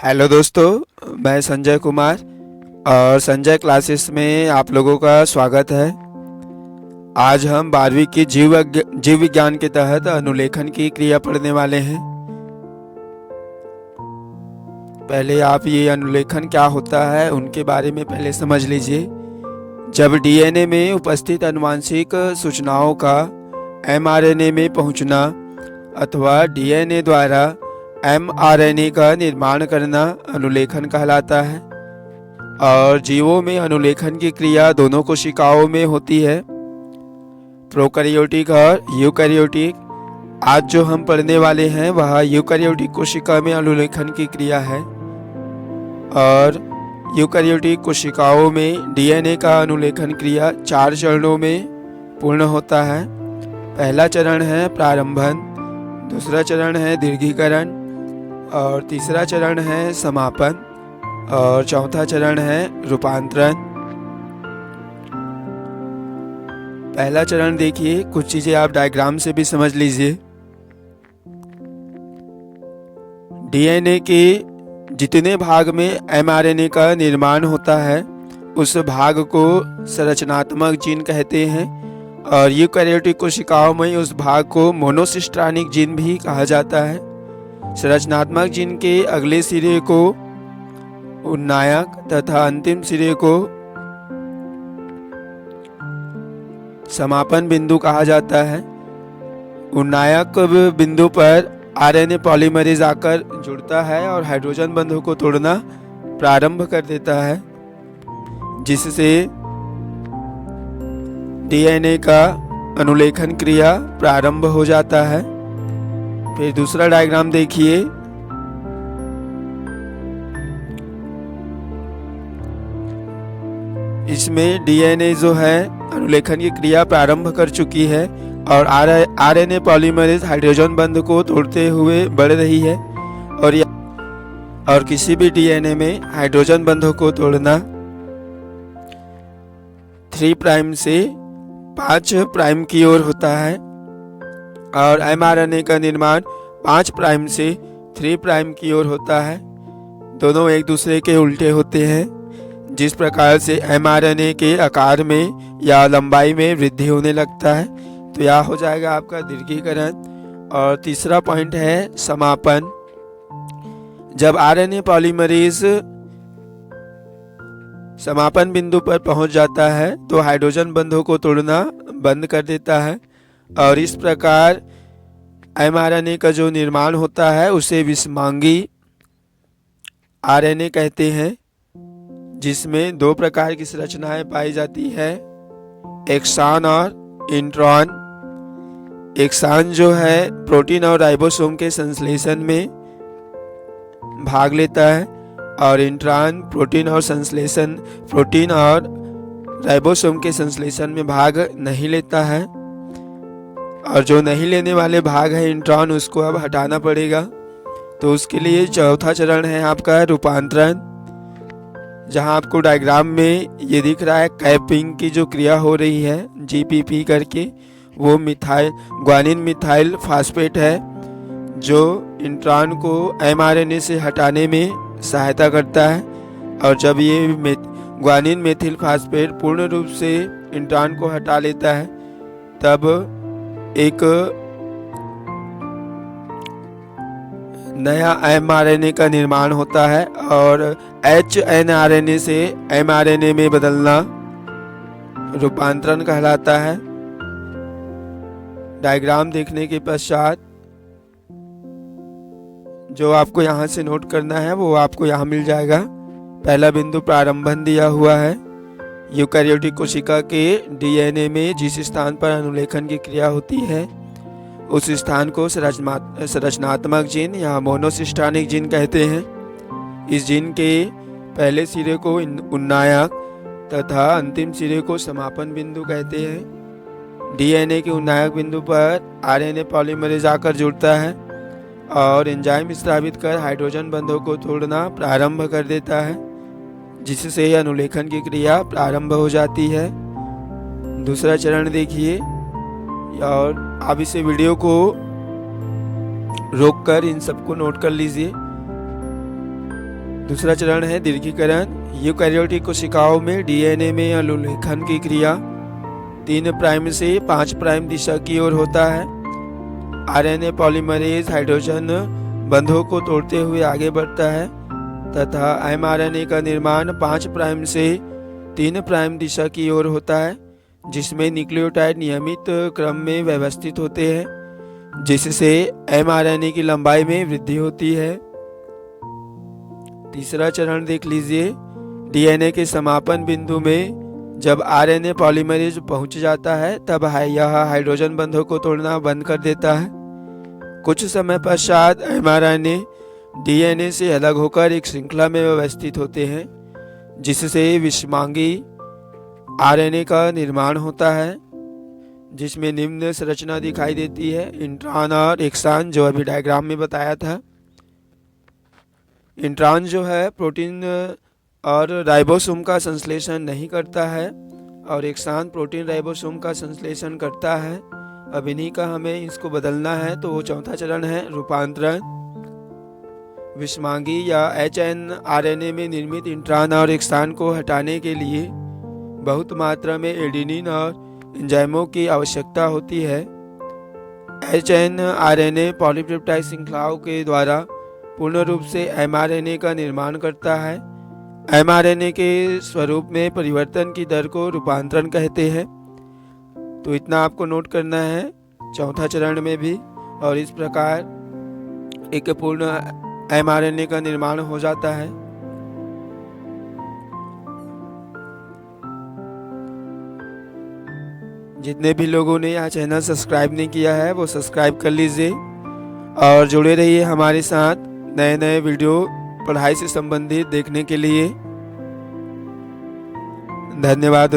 Hello दोस्तों, मैं संजय कुमार और संजय क्लासेस में आप लोगों का स्वागत है। आज हम 12वीं की जीव विज्ञान के तहत अनुलेखन की क्रिया पढ़ने वाले हैं। पहले आप ये अनुलेखन क्या होता है उनके बारे में पहले समझ लीजिए। जब डीएनए में उपस्थित आनुवंशिक सूचनाओं का एमआरएनए में पहुंचना अथवा डीएनए द्वारा एमआरएनए का निर्माण करना अनुलेखन कहलाता है। और जीवों में अनुलेखन की क्रिया दोनों कोशिकाओं में होती है, प्रोकैरियोटिक और यूकैरियोटिक। आज जो हम पढ़ने वाले हैं वह यूकैरियोटिक कोशिका में अनुलेखन की क्रिया है। और यूकैरियोटिक कोशिकाओं में डीएनए का अनुलेखन क्रिया 4 चरणों में पूर्ण होता है। पहला चरण है प्रारंभन, दूसरा चरण है दीर्घीकरण, और तीसरा चरण है समापन, और चौथा चरण है रूपांतरण। पहला चरण देखिए, कुछ चीजें आप डायग्राम से भी समझ लीजिए। डीएनए के जितने भाग में एमआरएनए का निर्माण होता है उस भाग को संरचनात्मक जीन कहते हैं। और यूकैरियोटिक कोशिकाओं में उस भाग को मोनोसिस्ट्रानिक जीन भी कहा जाता है। संरचनात्मक जीन के अगले सिरे को उन्नायक तथा अंतिम सिरे को समापन बिंदु कहा जाता है। उन्नायक बिंदु पर आरएनए पॉलीमरेज आकर जुड़ता है और हाइड्रोजन बंधों को तोड़ना प्रारंभ कर देता है, जिससे डीएनए का अनुलेखन क्रिया प्रारंभ हो जाता है। फिर दूसरा डायग्राम देखिए। इसमें डीएनए जो है अनुलेखन की क्रिया प्रारंभ कर चुकी है और आरएनए पॉलीमरेज हाइड्रोजन बंध को तोड़ते हुए बढ़ रही है। और किसी भी डीएनए में हाइड्रोजन बंधों को तोड़ना 3 प्राइम से 5 प्राइम की ओर होता है और एमआरएनए का निर्माण 5 प्राइम से 3 प्राइम की ओर होता है। दोनों एक दूसरे के उल्टे होते हैं। जिस प्रकार से एमआरएनए के आकार में या लंबाई में वृद्धि होने लगता है, तो यह हो जाएगा आपका दीर्घीकरण। और तीसरा पॉइंट है समापन। जब आरएनए पॉलीमरेज समापन बिंदु पर पहुंच जाता है तो हाइड्रोजन बंधों को तोड़ना बंद कर देता है और इस प्रकार एमआरएनए का जो निर्माण होता है उसे विषमांगी आरएनए कहते हैं, जिसमें 2 प्रकार की संरचनाएं पाई जाती है, एक्सान और इंट्रॉन। एक्सान जो है प्रोटीन और राइबोसोम के संश्लेषण में भाग लेता है और इंट्रॉन प्रोटीन और राइबोसोम के संश्लेषण में भाग नहीं लेता है। और जो नहीं लेने वाले भाग है इंट्रॉन, उसको अब हटाना पड़ेगा। तो उसके लिए चौथा चरण है आपका रूपांतरण, जहां आपको डायग्राम में ये दिख रहा है कैपिंग की जो क्रिया हो रही है जीपीपी करके, वो ग्वानिन मिथाइल फास्फेट है जो इंट्रॉन को एमआरएनए से हटाने में सहायता करता है। और जब ये ग्वानिन मेथिल फास्फेट पूर्ण रूप से इंट्रॉन को हटा लेता है, तब एक नया एमआरएनए का निर्माण होता है और एचएनआरएनए से एमआरएनए में बदलना रूपांतरण कहलाता है। डायग्राम देखने के पश्चात जो आपको यहाँ से नोट करना है वो आपको यहाँ मिल जाएगा। पहला बिंदु प्रारंभन दिया हुआ है। यूकैरियोटिक कोशिका के डीएनए में जिस स्थान पर अनुलेखन की क्रिया होती है उस स्थान को संरचनात्मक जीन या मोनोसिस्ट्रानिक जीन कहते हैं। इस जीन के पहले सिरे को उन्नायक तथा अंतिम सिरे को समापन बिंदु कहते हैं। डीएनए के उन्नायक बिंदु पर आरएनए पॉलीमरेज आकर जुड़ता है और एंजाइम स्रावित कर हाइड्रोजन बंधों को तोड़ना प्रारंभ कर देता है, जिससे अनुलेखन की क्रिया प्रारंभ हो जाती है। दूसरा चरण देखिए और आप इसे वीडियो को रोककर इन सबको नोट कर लीजिए। दूसरा चरण है दीर्घीकरण। यूकैरियोटिक कोशिकाओं में डीएनए में अनुलेखन की क्रिया 3 प्राइम से 5 प्राइम दिशा की ओर होता है। आरएनए पॉलीमरेज हाइड्रोजन बंधों को तोड़ते हुए आगे बढ़ता है तथा एमआरएनए का निर्माण 5 प्राइम से 3 प्राइम दिशा की ओर होता है, जिसमें न्यूक्लियोटाइड नियमित क्रम में व्यवस्थित होते हैं, जिससे एमआरएनए की लंबाई में वृद्धि होती है। तीसरा चरण देख लीजिए। डीएनए के समापन बिंदु में जब आरएनए पॉलीमरेज पहुंच जाता है तब यह हाइड्रोजन बंधों को तोड़ना बंद कर देता है। कुछ समय पश्चात एमआरएनए डीएनए से अलग होकर एक श्रृंखला में व्यवस्थित होते हैं, जिससे विषमांगी आरएनए का निर्माण होता है, जिसमें निम्न संरचना दिखाई देती है। इंट्रॉन और एक्सान, जो अभी डायग्राम में बताया था। इंट्रॉन जो है प्रोटीन और राइबोसोम का संश्लेषण नहीं करता है और एक्सान प्रोटीन राइबोसोम का संश्लेषण करता है। अब इन्हीं का हमें इसको बदलना है, तो वो चौथा चरण है रूपांतरण। विषमांगी या एचएनआरएनए में निर्मित इंट्रॉन और एक्सान को हटाने के लिए बहुत मात्रा में एडेनिन और एंजाइमों की आवश्यकता होती है। एचएनआरएनए पॉलीपेप्टाइड श्रृंखलाओं के द्वारा पूर्ण रूप से एमआरएनए का निर्माण करता है। एमआरएनए के स्वरूप में परिवर्तन की दर को रूपांतरण कहते हैं। तो इतना आपको नोट करना है चौथा चरण में भी, और इस प्रकार एक पूर्ण एमआरएनए का निर्माण हो जाता है। जितने भी लोगों ने यह चैनल सब्सक्राइब नहीं किया है वो सब्सक्राइब कर लीजिए और जुड़े रहिए हमारे साथ नए नए वीडियो पढ़ाई से संबंधित देखने के लिए। धन्यवाद।